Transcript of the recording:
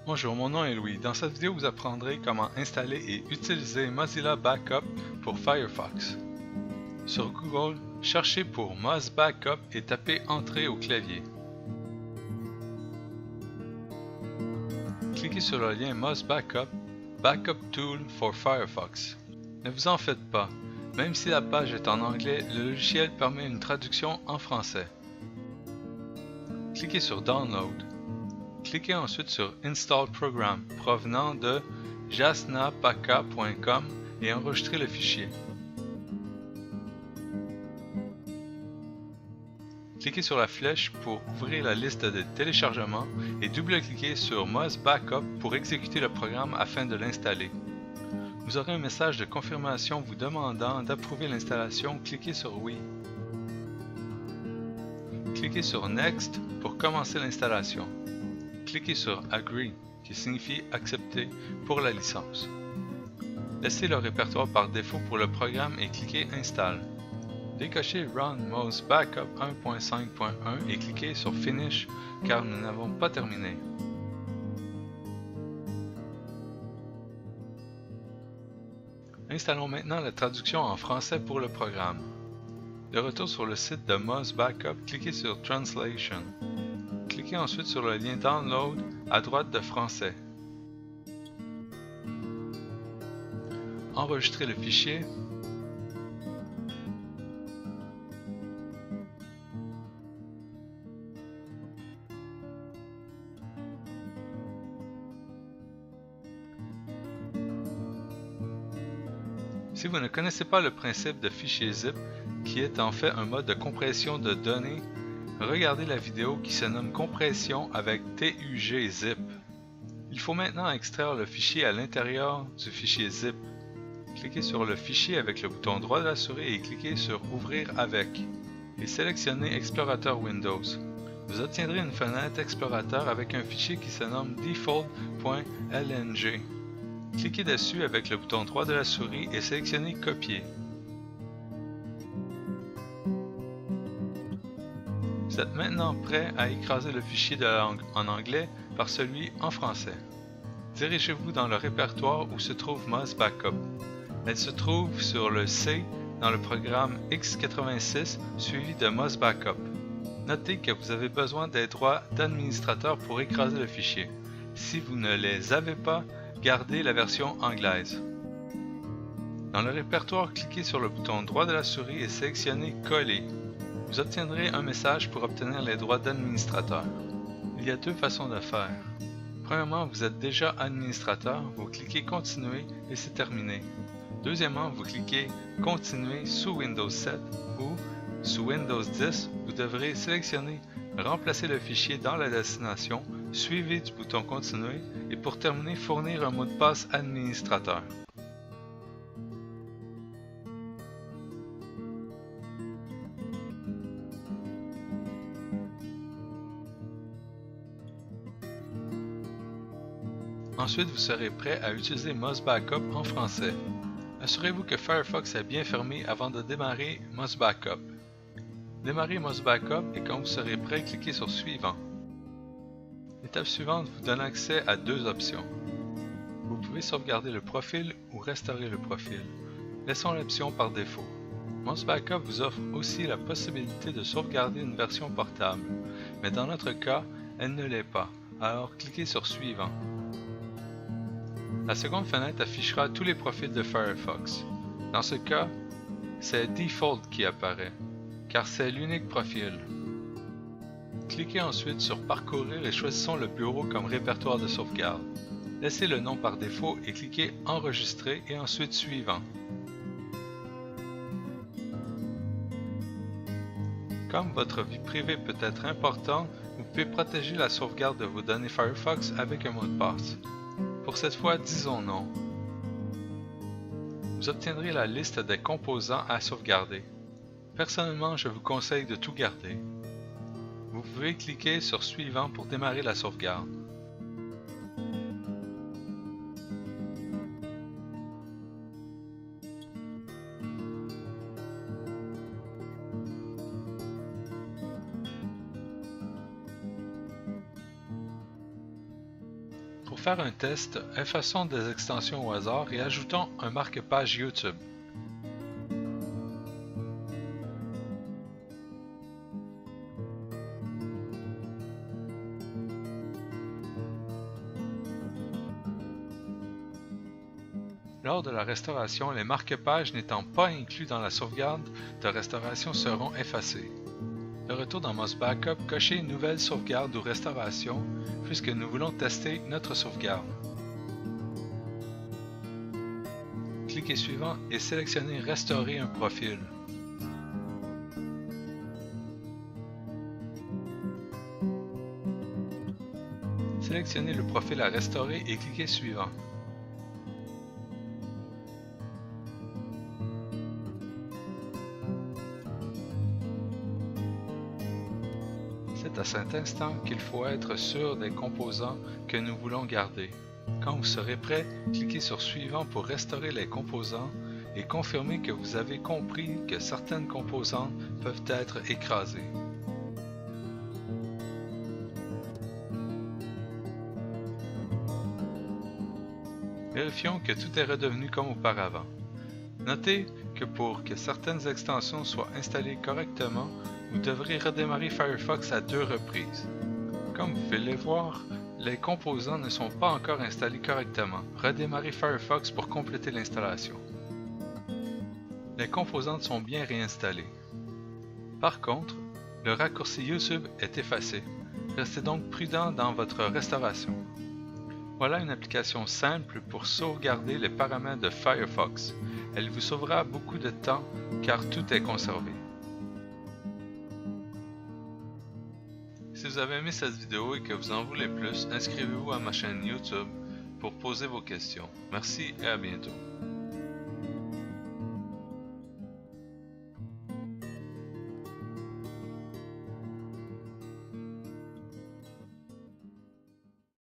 Bonjour, mon nom est Louis. Dans cette vidéo, vous apprendrez comment installer et utiliser Mozilla Backup pour Firefox. Sur Google, cherchez pour Moz Backup et tapez Entrée au clavier. Cliquez sur le lien Moz Backup, Backup Tool for Firefox. Ne vous en faites pas, même si la page est en anglais, le logiciel permet une traduction en français. Cliquez sur Download. Cliquez ensuite sur Install Program provenant de jasnapaka.com et enregistrez le fichier. Cliquez sur la flèche pour ouvrir la liste de téléchargements et double-cliquez sur Moz Backup pour exécuter le programme afin de l'installer. Vous aurez un message de confirmation vous demandant d'approuver l'installation. Cliquez sur Oui. Cliquez sur Next pour commencer l'installation. Cliquez sur Agree, qui signifie accepter pour la licence. Laissez le répertoire par défaut pour le programme et cliquez Install. Décochez Run Moz Backup 1.5.1 et cliquez sur Finish car nous n'avons pas terminé. Installons maintenant la traduction en français pour le programme. De retour sur le site de Moz Backup, cliquez sur Translation. Cliquez ensuite sur le lien Download à droite de Français. Enregistrez le fichier. Si vous ne connaissez pas le principe de fichier zip, qui est en fait un mode de compression de données, regardez la vidéo qui se nomme Compression avec TUG zip. Il faut maintenant extraire le fichier à l'intérieur du fichier zip. Cliquez sur le fichier avec le bouton droit de la souris et cliquez sur Ouvrir avec et sélectionnez Explorateur Windows. Vous obtiendrez une fenêtre Explorateur avec un fichier qui se nomme default.lng. Cliquez dessus avec le bouton droit de la souris et sélectionnez Copier. Vous êtes maintenant prêt à écraser le fichier de la langue en anglais par celui en français. Dirigez-vous dans le répertoire où se trouve Moz Backup. Elle se trouve sur le C dans le programme x86 suivi de Moz Backup. Notez que vous avez besoin des droits d'administrateur pour écraser le fichier. Si vous ne les avez pas, gardez la version anglaise. Dans le répertoire, cliquez sur le bouton droit de la souris et sélectionnez Coller. Vous obtiendrez un message pour obtenir les droits d'administrateur. Il y a deux façons de faire. Premièrement, vous êtes déjà administrateur, vous cliquez Continuer et c'est terminé. Deuxièmement, vous cliquez Continuer sous Windows 7 ou sous Windows 10, vous devrez sélectionner Remplacer le fichier dans la destination, suivi du bouton Continuer et pour terminer, fournir un mot de passe administrateur. Ensuite, vous serez prêt à utiliser Moz Backup en français. Assurez-vous que Firefox est bien fermé avant de démarrer Moz Backup. Démarrez Moz Backup et quand vous serez prêt, cliquez sur Suivant. L'étape suivante vous donne accès à deux options. Vous pouvez sauvegarder le profil ou restaurer le profil. Laissons l'option par défaut. Moz Backup vous offre aussi la possibilité de sauvegarder une version portable, mais dans notre cas, elle ne l'est pas, alors cliquez sur Suivant. La seconde fenêtre affichera tous les profils de Firefox. Dans ce cas, c'est Default qui apparaît, car c'est l'unique profil. Cliquez ensuite sur Parcourir et choisissons le bureau comme répertoire de sauvegarde. Laissez le nom par défaut et cliquez Enregistrer et ensuite Suivant. Comme votre vie privée peut être importante, vous pouvez protéger la sauvegarde de vos données Firefox avec un mot de passe. Pour cette fois, disons non. Vous obtiendrez la liste des composants à sauvegarder. Personnellement, je vous conseille de tout garder. Vous pouvez cliquer sur Suivant pour démarrer la sauvegarde. Pour faire un test, effaçons des extensions au hasard et ajoutons un marque-page YouTube. Lors de la restauration, les marque-pages n'étant pas inclus dans la sauvegarde de restauration seront effacés. De retour dans Moz Backup, cochez Nouvelle sauvegarde ou restauration puisque nous voulons tester notre sauvegarde. Cliquez suivant et sélectionnez Restaurer un profil. Sélectionnez le profil à restaurer et cliquez suivant. C'est à cet instant qu'il faut être sûr des composants que nous voulons garder. Quand vous serez prêt, cliquez sur Suivant pour restaurer les composants et confirmer que vous avez compris que certaines composantes peuvent être écrasées. Vérifions que tout est redevenu comme auparavant. Notez que pour que certaines extensions soient installées correctement, vous devrez redémarrer Firefox à 2 reprises. Comme vous pouvez le voir, les composants ne sont pas encore installés correctement. Redémarrez Firefox pour compléter l'installation. Les composantes sont bien réinstallées. Par contre, le raccourci YouTube est effacé. Restez donc prudent dans votre restauration. Voilà une application simple pour sauvegarder les paramètres de Firefox. Elle vous sauvera beaucoup de temps car tout est conservé. Si vous avez aimé cette vidéo et que vous en voulez plus, inscrivez-vous à ma chaîne YouTube pour poser vos questions. Merci et à bientôt.